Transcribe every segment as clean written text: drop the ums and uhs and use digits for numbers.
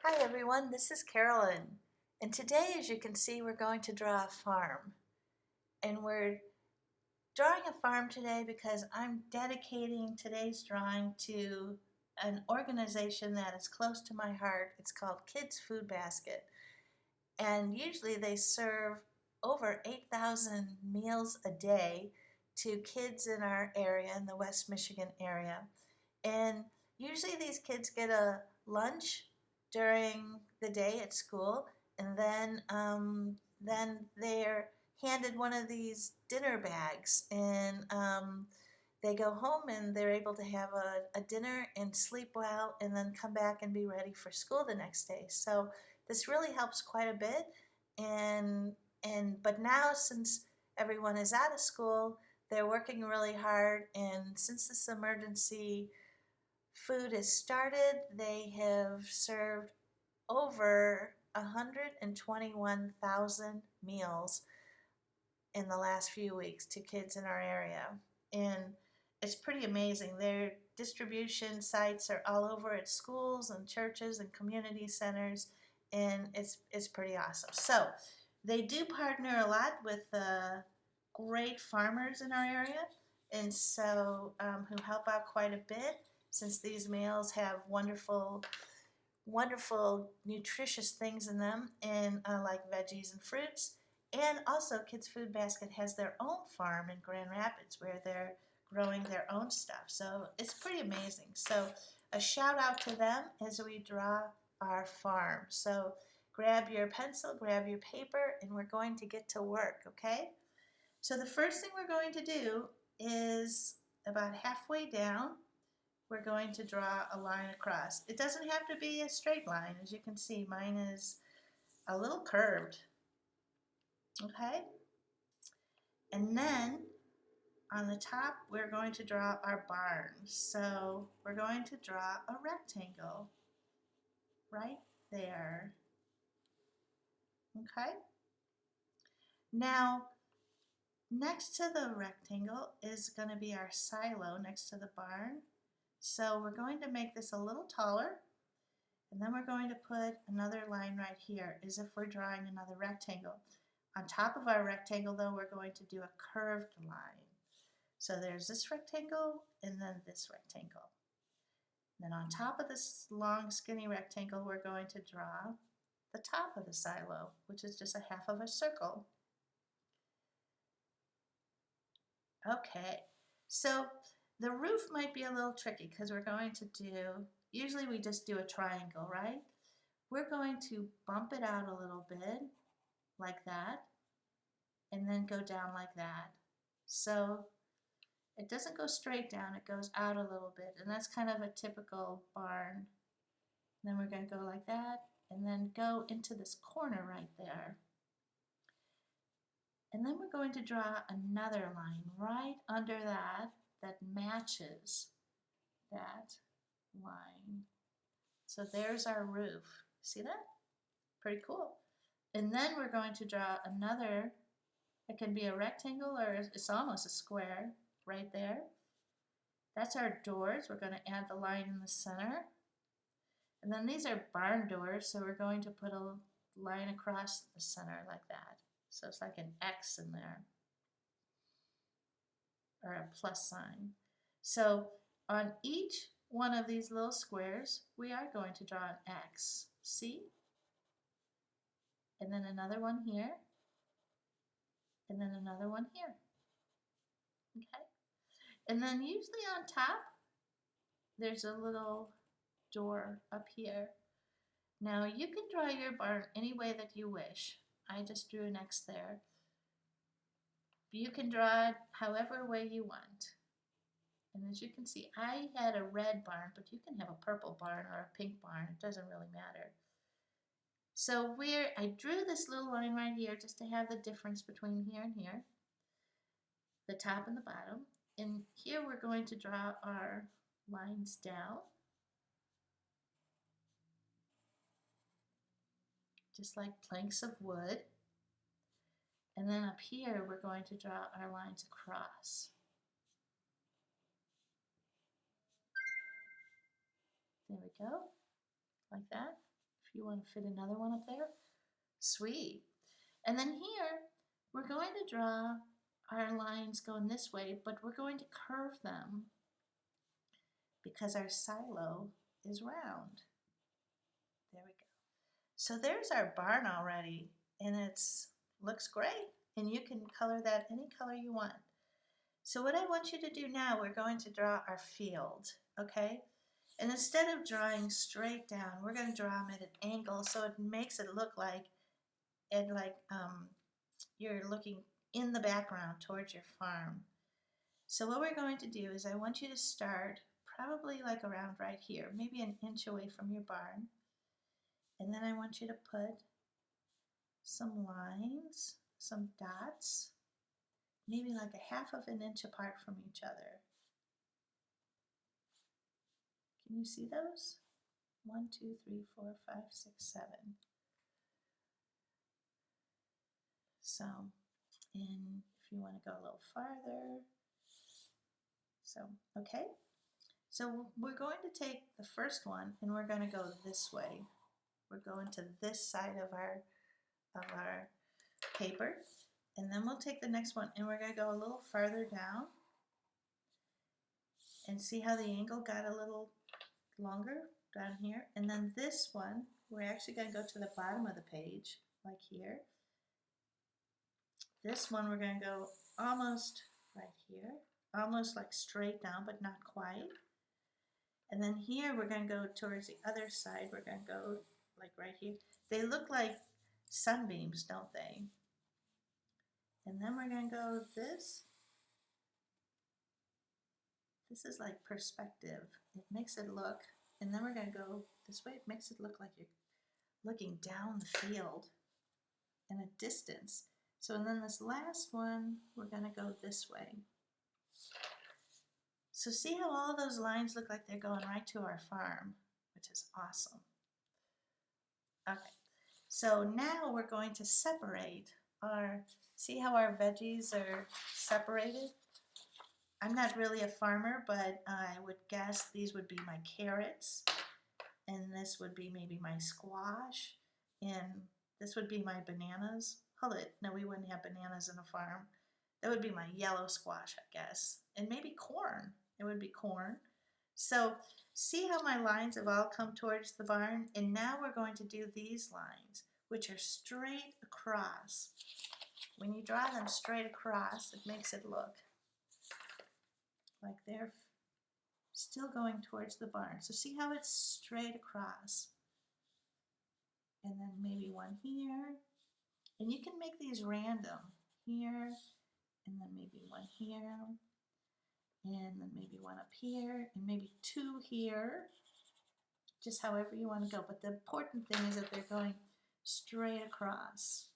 Hi everyone, this is Carolyn, and today, as you can see, we're going to draw a farm. And we're drawing a farm today because I'm dedicating today's drawing to an organization that is close to my heart. It's called Kids Food Basket, and usually they serve over 8,000 meals a day to kids in our area, in the West Michigan area. And usually these kids get a lunch during the day at school, and then they're handed one of these dinner bags, and they go home and they're able to have a dinner and sleep well, and then come back and be ready for school the next day. So this really helps quite a bit. But now, since everyone is out of school, they're working really hard, and since this emergency food has started, they have served over 121,000 meals in the last few weeks to kids in our area. And it's pretty amazing. Their distribution sites are all over at schools and churches and community centers, and it's pretty awesome. So they do partner a lot with great farmers in our area, and so who help out quite a bit, since these meals have wonderful nutritious things in them, and like veggies and fruits. And also, Kids Food Basket has their own farm in Grand Rapids where they're growing their own stuff. So it's pretty amazing. So a shout out to them as we draw our farm. So grab your pencil, grab your paper, and we're going to get to work, okay? So the first thing we're going to do is, about halfway down, we're going to draw a line across. It doesn't have to be a straight line. As you can see, mine is a little curved. Okay? And then on the top, we're going to draw our barn. So we're going to draw a rectangle right there. Okay? Now, next to the rectangle is going to be our silo next to the barn. So we're going to make this a little taller, and then we're going to put another line right here as if we're drawing another rectangle. On top of our rectangle, though, we're going to do a curved line. So there's this rectangle and then this rectangle. Then on top of this long, skinny rectangle, we're going to draw the top of the silo, which is just a half of a circle. Okay, so the roof might be a little tricky because we're going to usually we just do a triangle, right? We're going to bump it out a little bit, like that, and then go down like that. So it doesn't go straight down, it goes out a little bit, and that's kind of a typical barn. Then we're going to go like that, and then go into this corner right there. And then we're going to draw another line right under that matches that line. So there's our roof. See that? Pretty cool. And then we're going to draw another. It can be a rectangle or it's almost a square right there. That's our doors. We're going to add the line in the center. And then these are barn doors, so we're going to put a line across the center like that. So it's like an X in there, or a plus sign. So on each one of these little squares, we are going to draw an X. See? And then another one here, and then another one here. Okay? And then usually on top, there's a little door up here. Now you can draw your barn any way that you wish. I just drew an X there. You can draw it however way you want. And as you can see, I had a red barn, but you can have a purple barn or a pink barn. It doesn't really matter. So I drew this little line right here just to have the difference between here and here, the top and the bottom. And here we're going to draw our lines down, just like planks of wood. And then up here, we're going to draw our lines across. There we go, like that. If you want to fit another one up there, sweet. And then here, we're going to draw our lines going this way, but we're going to curve them because our silo is round. There we go. So there's our barn already, and it's looks great. And you can color that any color you want. So what I want you to do now, we're going to draw our field, okay? And instead of drawing straight down, we're going to draw them at an angle so it makes it look like you're looking in the background towards your farm. So what we're going to do is I want you to start probably like around right here, maybe an inch away from your barn. And then I want you to put some lines, some dots, maybe like a half of an inch apart from each other. Can you see those? 1, 2, 3, 4, 5, 6, 7. So, and if you want to go a little farther. So, okay. So we're going to take the first one and we're going to go this way. We're going to this side of our paper. And then we'll take the next one and we're going to go a little farther down. And see how the angle got a little longer down here. And then this one, we're actually going to go to the bottom of the page, like here. This one we're going to go almost right here, almost like straight down, but not quite. And then here we're going to go towards the other side. We're going to go like right here. They look like sunbeams, don't they? And then we're going to go this. This is like perspective. It makes it look, and then we're going to go this way. It makes it look like you're looking down the field in a distance. So and then this last one, we're going to go this way. So see how all those lines look like they're going right to our farm, which is awesome. Okay, so now we're going to separate see how our veggies are separated? I'm not really a farmer, but I would guess these would be my carrots, and this would be maybe my squash, and this would be my bananas. Hold it, no, we wouldn't have bananas in a farm. That would be my yellow squash, I guess, and maybe corn. It would be corn. So see how my lines have all come towards the barn, and now we're going to do these lines, which are straight across. When you draw them straight across, it makes it look like they're still going towards the barn. So see how it's straight across. And then maybe one here. And you can make these random. Here, and then maybe one here, and then maybe one up here, and maybe two here. Just however you want to go. But the important thing is that they're going straight across.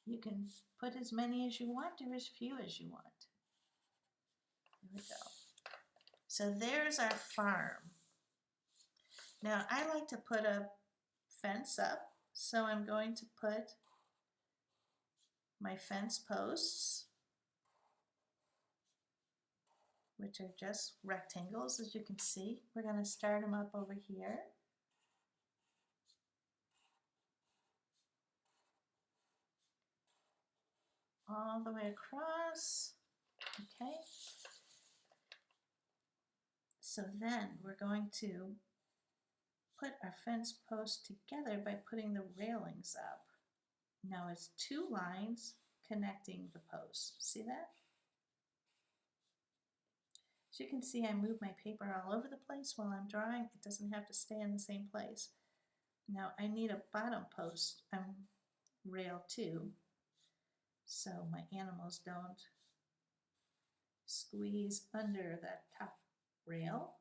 You can put as many as you want or as few as you want. There we go. So there's our farm. Now I like to put a fence up, so I'm going to put my fence posts, which are just rectangles, as you can see. We're going to start them up over here. All the way across. Okay. So then we're going to put our fence posts together by putting the railings up. Now it's two lines connecting the posts. See that? As you can see, I move my paper all over the place while I'm drawing. It doesn't have to stay in the same place. Now I need a bottom post rail too, so my animals don't squeeze under that top rail.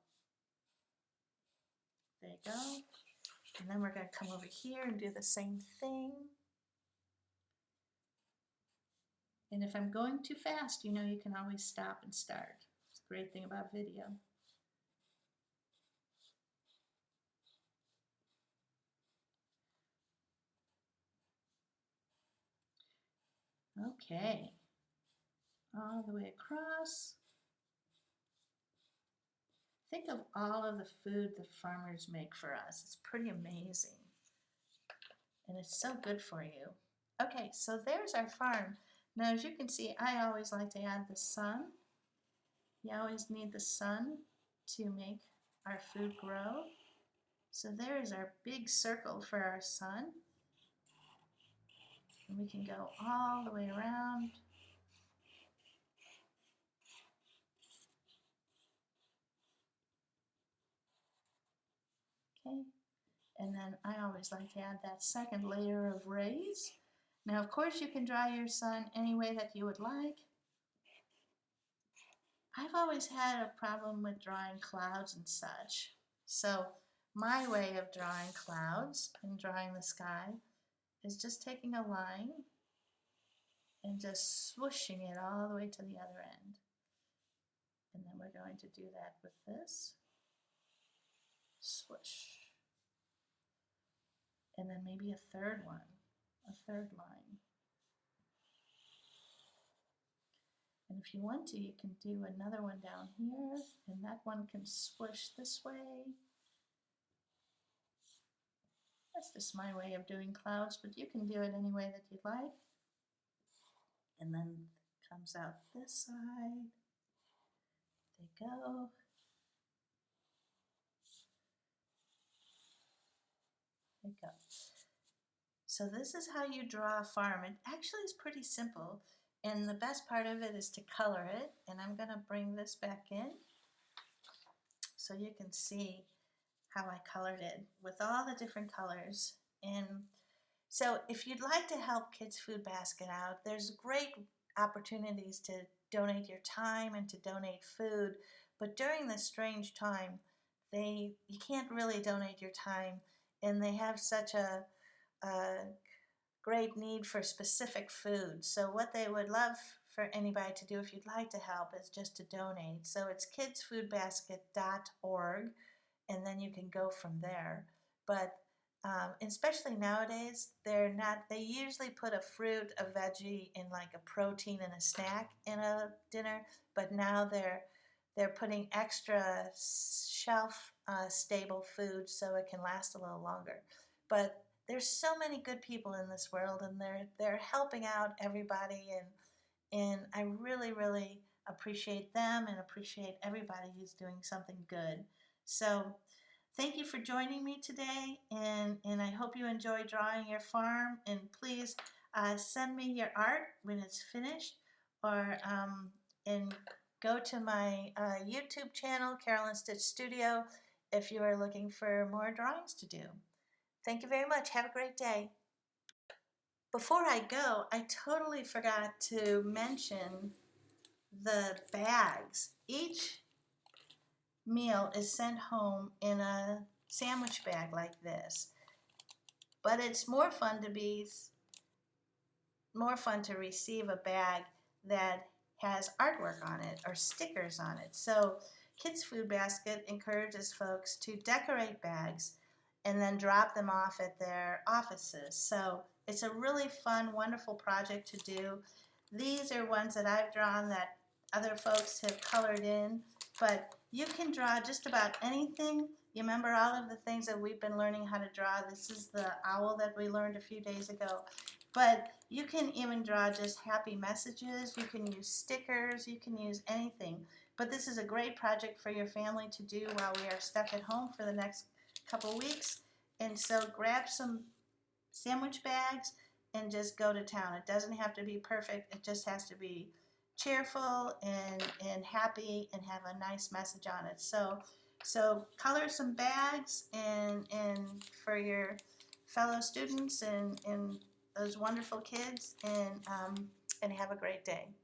There you go. And then we're going to come over here and do the same thing. And if I'm going too fast, you know you can always stop and start. It's a great thing about video. Okay, all the way across. Think of all of the food that farmers make for us. It's pretty amazing. And it's so good for you. Okay, so there's our farm. Now, as you can see, I always like to add the sun. You always need the sun to make our food grow. So there is our big circle for our sun. And we can go all the way around. Okay, and then I always like to add that second layer of rays. Now, of course, you can draw your sun any way that you would like. I've always had a problem with drawing clouds and such. So my way of drawing clouds and drawing the sky is just taking a line and just swooshing it all the way to the other end. And then we're going to do that with this. Swoosh. And then maybe a third one, a third line. And if you want to, you can do another one down here, and that one can swoosh this way. That's just my way of doing clouds, but you can do it any way that you'd like. And then it comes out this side. They go. There you go. So this is how you draw a farm. It actually is pretty simple, and the best part of it is to color it. And I'm going to bring this back in so you can see how I colored it with all the different colors. And so if you'd like to help Kids Food Basket out, there's great opportunities to donate your time and to donate food. But during this strange time, you can't really donate your time, and they have such a great need for specific food. So what they would love for anybody to do, if you'd like to help, is just to donate. So it's kidsfoodbasket.org, and then you can go from there. But especially nowadays, they usually put a fruit, a veggie, and like a protein and a snack in a dinner, but now they're putting extra shelf stable food so it can last a little longer. But there's so many good people in this world, and they're helping out everybody, and I really, really appreciate them and appreciate everybody who's doing something good. So thank you for joining me today, and I hope you enjoy drawing your farm, and please send me your art when it's finished, or and go to my YouTube channel, Carolyn Stich Studio, if you are looking for more drawings to do. Thank you very much. Have a great day. Before I go, I totally forgot to mention the bags. Each meal is sent home in a sandwich bag like this. But it's more fun to receive a bag that has artwork on it or stickers on it. So Kids Food Basket encourages folks to decorate bags and then drop them off at their offices. So it's a really fun, wonderful project to do. These are ones that I've drawn that other folks have colored in, but you can draw just about anything. You remember all of the things that we've been learning how to draw. This is the owl that we learned a few days ago. But you can even draw just happy messages. You can use stickers. You can use anything. But this is a great project for your family to do while we are stuck at home for the next couple weeks. And so grab some sandwich bags and just go to town. It doesn't have to be perfect. It just has to be cheerful and happy and have a nice message on it. So color some bags and for your fellow students and those wonderful kids, and have a great day.